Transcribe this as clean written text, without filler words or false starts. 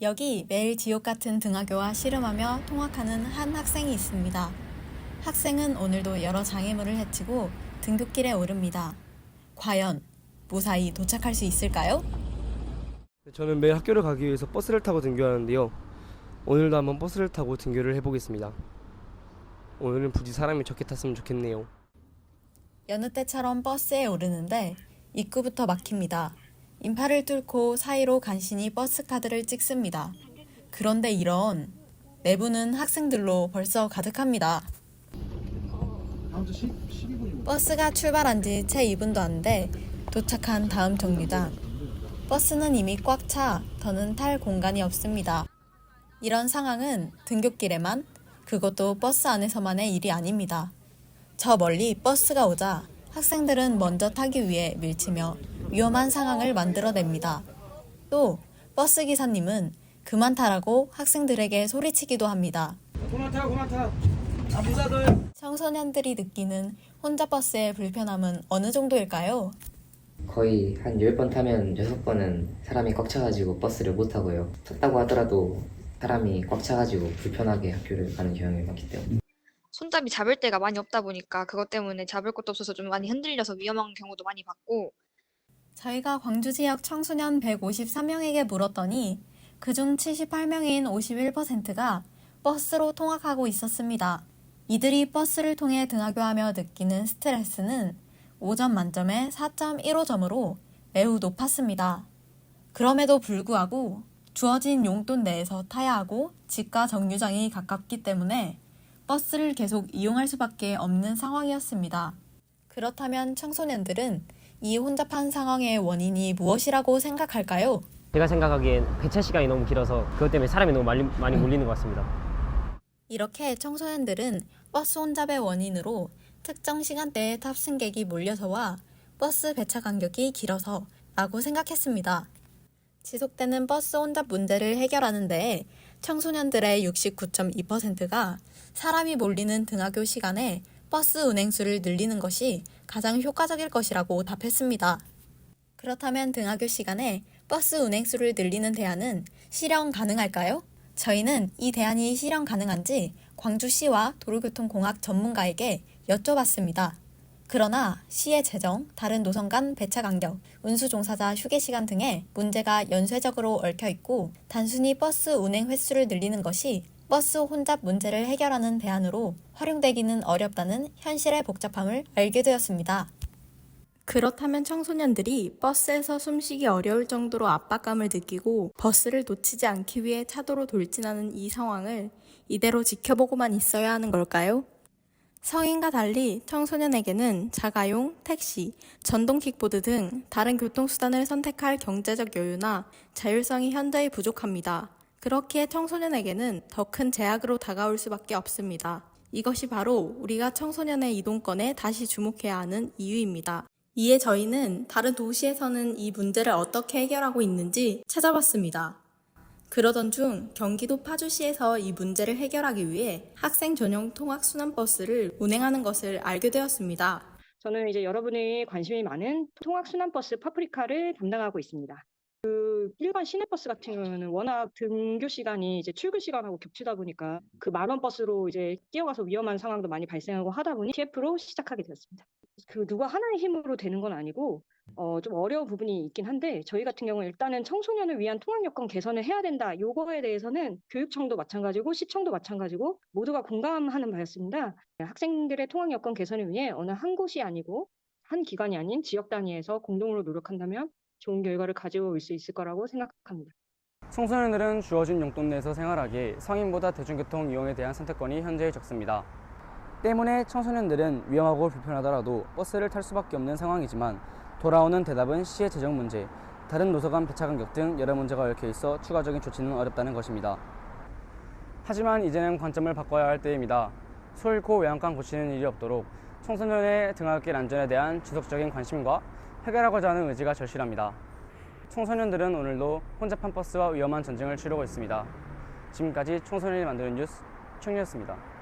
여기 매일 지옥 같은 등하교와 씨름하며 통학하는 한 학생이 있습니다. 학생은 오늘도 여러 장애물을 헤치고 등굣길에 오릅니다. 과연 무사히 도착할 수 있을까요? 저는 매일 학교를 가기 위해서 버스를 타고 등교하는데요. 오늘도 한번 버스를 타고 등교를 해보겠습니다. 오늘은 부디 사람이 적게 탔으면 좋겠네요. 여느 때처럼 버스에 오르는데 입구부터 막힙니다. 인파를 뚫고 사이로 간신히 버스 카드를 찍습니다. 그런데 이런 내부는 학생들로 벌써 가득합니다. 버스가 출발한 지 채 2분도 안 돼 도착한 다음 정류장. 버스는 이미 꽉 차 더는 탈 공간이 없습니다. 이런 상황은 등굣길에만, 그것도 버스 안에서만의 일이 아닙니다. 저 멀리 버스가 오자 학생들은 먼저 타기 위해 밀치며 위험한 상황을 만들어냅니다. 또 버스 기사님은 그만 타라고 학생들에게 소리치기도 합니다. 그만 타, 그만 타. 무사들. 청소년들이 느끼는 혼잡 버스의 불편함은 어느 정도일까요? 거의 한 10번 타면 6번은 사람이 꽉 차가지고 버스를 못 타고요. 탔다고 하더라도 사람이 꽉 차가지고 불편하게 학교를 가는 경향이 많기 때문에. 손잡이 잡을 데가 많이 없다 보니까 그것 때문에 잡을 것도 없어서 좀 많이 흔들려서 위험한 경우도 많이 봤고, 저희가 광주 지역 청소년 153명에게 물었더니 그중 78명인 51%가 버스로 통학하고 있었습니다. 이들이 버스를 통해 등하교하며 느끼는 스트레스는 5점 만점에 4.15점으로 매우 높았습니다. 그럼에도 불구하고 주어진 용돈 내에서 타야 하고 집과 정류장이 가깝기 때문에 버스를 계속 이용할 수밖에 없는 상황이었습니다. 그렇다면 청소년들은 이 혼잡한 상황의 원인이 무엇이라고 생각할까요? 제가 생각하기엔 배차 시간이 너무 길어서 그것 때문에 사람이 너무 많이 몰리는 것 같습니다. 이렇게 청소년들은 버스 혼잡의 원인으로 특정 시간대에 탑승객이 몰려서와 버스 배차 간격이 길어서 라고 생각했습니다. 지속되는 버스 혼잡 문제를 해결하는 데에 청소년들의 69.2%가 사람이 몰리는 등하교 시간에 버스 운행수를 늘리는 것이 가장 효과적일 것이라고 답했습니다. 그렇다면 등하교 시간에 버스 운행수를 늘리는 대안은 실현 가능할까요? 저희는 이 대안이 실현 가능한지 광주시와 도로교통공학 전문가에게 여쭤봤습니다. 그러나 시의 재정, 다른 노선 간 배차 간격, 운수 종사자 휴게 시간 등의 문제가 연쇄적으로 얽혀 있고 단순히 버스 운행 횟수를 늘리는 것이 버스 혼잡 문제를 해결하는 대안으로 활용되기는 어렵다는 현실의 복잡함을 알게 되었습니다. 그렇다면 청소년들이 버스에서 숨쉬기 어려울 정도로 압박감을 느끼고 버스를 놓치지 않기 위해 차도로 돌진하는 이 상황을 이대로 지켜보고만 있어야 하는 걸까요? 성인과 달리 청소년에게는 자가용, 택시, 전동 킥보드 등 다른 교통수단을 선택할 경제적 여유나 자율성이 현저히 부족합니다. 그렇기에 청소년에게는 더 큰 제약으로 다가올 수밖에 없습니다. 이것이 바로 우리가 청소년의 이동권에 다시 주목해야 하는 이유입니다. 이에 저희는 다른 도시에서는 이 문제를 어떻게 해결하고 있는지 찾아봤습니다. 그러던 중 경기도 파주시에서 이 문제를 해결하기 위해 학생 전용 통학 순환버스를 운행하는 것을 알게 되었습니다. 저는 이제 여러분의 관심이 많은 통학 순환버스 파프리카를 담당하고 있습니다. 일반 시내버스 같은 경우는 워낙 등교 시간이 이제 출근 시간하고 겹치다 보니까 그 만원 버스로 이제 뛰어가서 위험한 상황도 많이 발생하고 하다 보니 TF로 시작하게 되었습니다. 누가 하나의 힘으로 되는 건 아니고 좀 어려운 부분이 있긴 한데, 저희 같은 경우는 일단은 청소년을 위한 통학 여건 개선을 해야 된다. 요거에 대해서는 교육청도 마찬가지고 시청도 마찬가지고 모두가 공감하는 바였습니다. 학생들의 통학 여건 개선을 위해 어느 한 곳이 아니고 한 기관이 아닌 지역 단위에서 공동으로 노력한다면 좋은 결과를 가져올 수 있을 거라고 생각합니다. 청소년들은 주어진 용돈 내에서 생활하기에 성인보다 대중교통 이용에 대한 선택권이 현저히 적습니다. 때문에 청소년들은 위험하고 불편하더라도 버스를 탈 수밖에 없는 상황이지만 돌아오는 대답은 시의 재정 문제, 다른 노선 간 배차 간격 등 여러 문제가 얽혀 있어 추가적인 조치는 어렵다는 것입니다. 하지만 이제는 관점을 바꿔야 할 때입니다. 소 잃고 외양간 고치는 일이 없도록 청소년의 등하굣길 안전에 대한 지속적인 관심과 해결하고자 하는 의지가 절실합니다. 청소년들은 오늘도 혼잡한 버스와 위험한 전쟁을 치르고 있습니다. 지금까지 청소년이 만드는 뉴스, 청이었습니다.